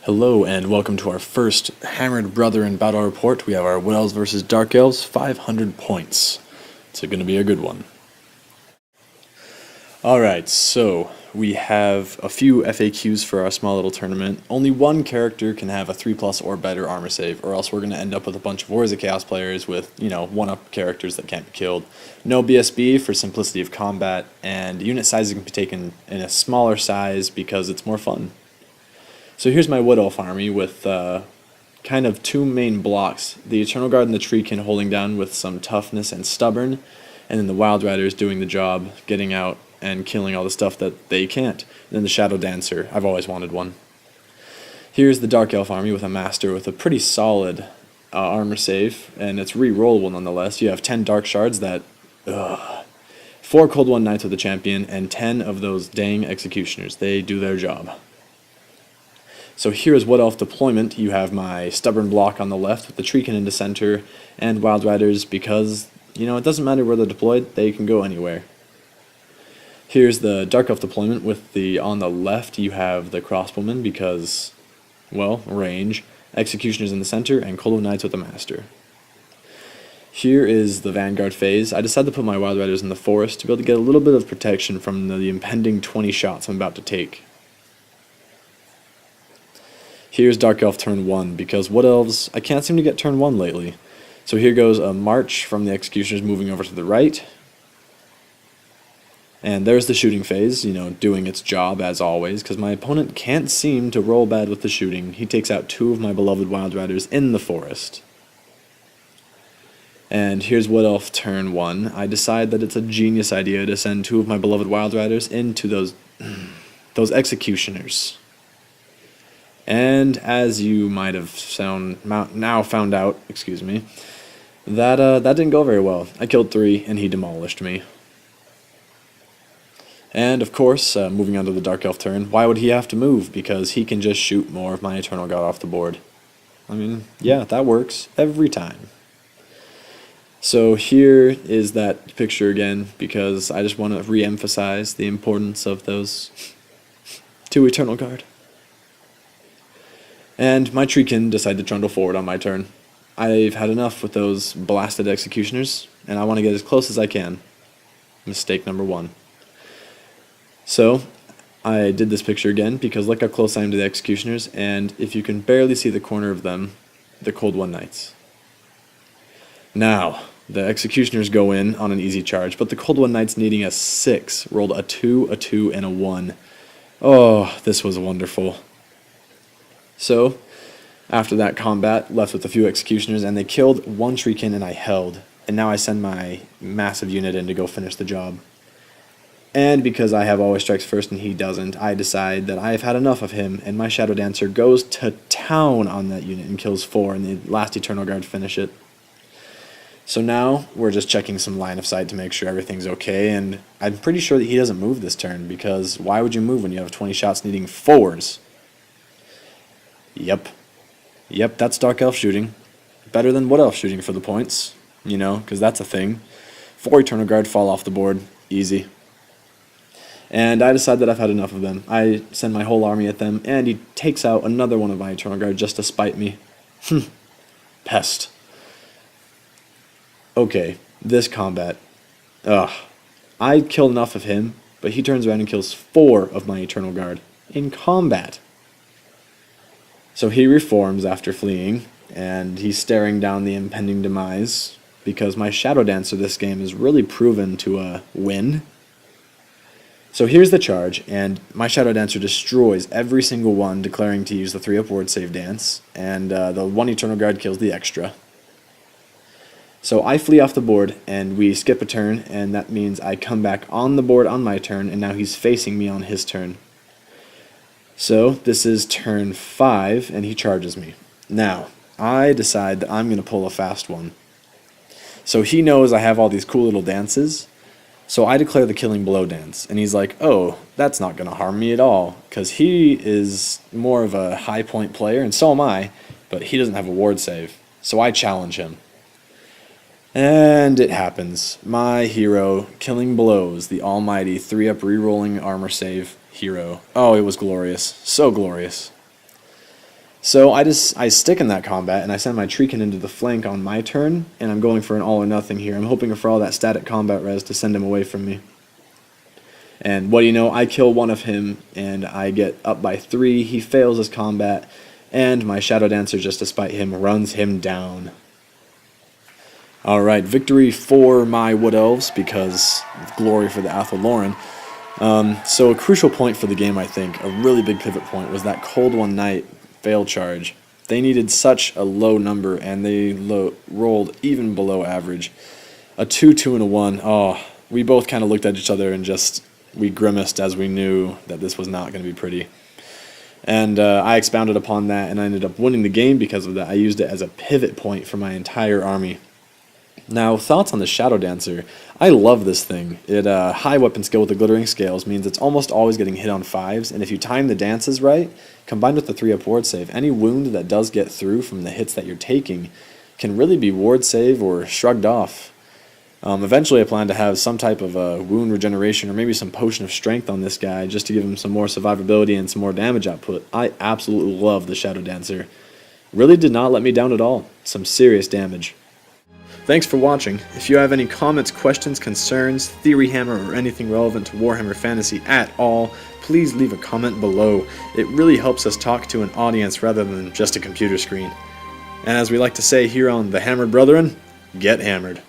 Hello and welcome to our first Hammered Brethren battle report. We have our Wood Elves versus Dark Elves, 500 points. It's going to be a good one. Alright, so we have a few FAQs for our small little tournament. Only one character can have a 3+ or better armor save, or else we're going to end up with a bunch of Warriors of Chaos players with, 1-up characters that can't be killed. No BSB for simplicity of combat, and unit sizes can be taken in a smaller size because it's more fun. So here's my Wood Elf army with kind of two main blocks. The Eternal Guard and the Treekin holding down with some toughness and stubborn, and then the Wild Riders doing the job, getting out and killing all the stuff that they can't. And then the Shadow Dancer, I've always wanted one. Here's the Dark Elf army with a Master with a pretty solid armor save, and it's re-rollable nonetheless. You have 10 Dark Shards that... 4 Cold One Knights with the Champion, and 10 of those dang Executioners. They do their job. So here is Wood Elf deployment. You have my Stubborn block on the left with the Treekin in the center, and Wild Riders because, it doesn't matter where they're deployed, they can go anywhere. Here's the Dark Elf deployment with on the left you have the Crossbowmen because, well, range, Executioners in the center, and Cold One Knights with the Master. Here is the Vanguard phase. I decided to put my Wild Riders in the forest to be able to get a little bit of protection from the impending 20 shots I'm about to take. Here's Dark Elf turn 1, because Wood Elves, I can't seem to get turn 1 lately. So here goes a march from the Executioners moving over to the right. And there's the shooting phase, doing its job as always, because my opponent can't seem to roll bad with the shooting. He takes out 2 of my beloved Wild Riders in the forest. And here's Wood Elf turn 1. I decide that it's a genius idea to send 2 of my beloved Wild Riders into those Executioners. And as you might have now found out, that didn't go very well. I killed 3 and he demolished me. And of course, moving on to the Dark Elf turn, why would he have to move? Because he can just shoot more of my Eternal God off the board. I mean, yeah, that works every time. So here is that picture again, because I just want to re-emphasize the importance of those 2 Eternal Guard. And my Treekin decided to trundle forward on my turn. I've had enough with those blasted Executioners, and I want to get as close as I can. Mistake number 1. So, I did this picture again, because look how close I am to the Executioners, and if you can barely see the corner of them, the Cold One Knights. Now, the Executioners go in on an easy charge, but the Cold One Knights needing a 6, rolled a 2, a 2, and a 1. Oh, this was wonderful. So, after that combat, left with a few Executioners, and they killed 1 Treekin and I held. And now I send my massive unit in to go finish the job. And because I have always strikes first and he doesn't, I decide that I have had enough of him, and my Shadow Dancer goes to town on that unit and kills 4, and the last Eternal Guard finish it. So now, we're just checking some line of sight to make sure everything's okay, and I'm pretty sure that he doesn't move this turn, because why would you move when you have 20 shots needing 4s? Yep, that's Dark Elf shooting. Better than Wood Elf shooting for the points, because that's a thing. 4 Eternal Guard fall off the board, easy. And I decide that I've had enough of them. I send my whole army at them, and he takes out another one of my Eternal Guard just to spite me. Pest. Okay, this combat. I killed enough of him, but he turns around and kills 4 of my Eternal Guard in combat. So he reforms after fleeing, and he's staring down the impending demise, because my Shadow Dancer this game is really proven to win. So here's the charge, and my Shadow Dancer destroys every single one, declaring to use the 3-up ward save dance, and the 1 Eternal Guard kills the extra. So I flee off the board, and we skip a turn, and that means I come back on the board on my turn, and now he's facing me on his turn. So, this is turn 5, and he charges me. Now, I decide that I'm going to pull a fast one. So he knows I have all these cool little dances, so I declare the Killing Blow dance. And he's like, oh, that's not going to harm me at all, because he is more of a high point player, and so am I, but he doesn't have a ward save. So I challenge him. And it happens. My hero, Killing Blows, the almighty 3-up rerolling armor save hero. Oh, it was glorious. So glorious. So I stick in that combat and I send my Treekin into the flank on my turn, and I'm going for an all or nothing here. I'm hoping for all that static combat res to send him away from me. And what do you know, I kill one of him and I get up by 3, he fails his combat, and my Shadow Dancer, just to spite him, runs him down. Alright, victory for my Wood Elves, because of glory for the Athaloran. So a crucial point for the game, I think, a really big pivot point, was that Cold One Night fail charge. They needed such a low number, and they rolled even below average. A 2, 2, and a 1. Oh, we both kind of looked at each other and we grimaced as we knew that this was not going to be pretty. And I expounded upon that, and I ended up winning the game because of that. I used it as a pivot point for my entire army. Now, thoughts on the Shadow Dancer. I love this thing. It high weapon skill with the glittering scales means it's almost always getting hit on 5s, and if you time the dances right, combined with the 3-up ward save, any wound that does get through from the hits that you're taking can really be ward save or shrugged off. Eventually I plan to have some type of wound regeneration or maybe some potion of strength on this guy just to give him some more survivability and some more damage output. I absolutely love the Shadow Dancer. Really did not let me down at all. Some serious damage. Thanks for watching. If you have any comments, questions, concerns, Theory Hammer, or anything relevant to Warhammer Fantasy at all, please leave a comment below. It really helps us talk to an audience rather than just a computer screen. And as we like to say here on The Hammered Brethren, get hammered.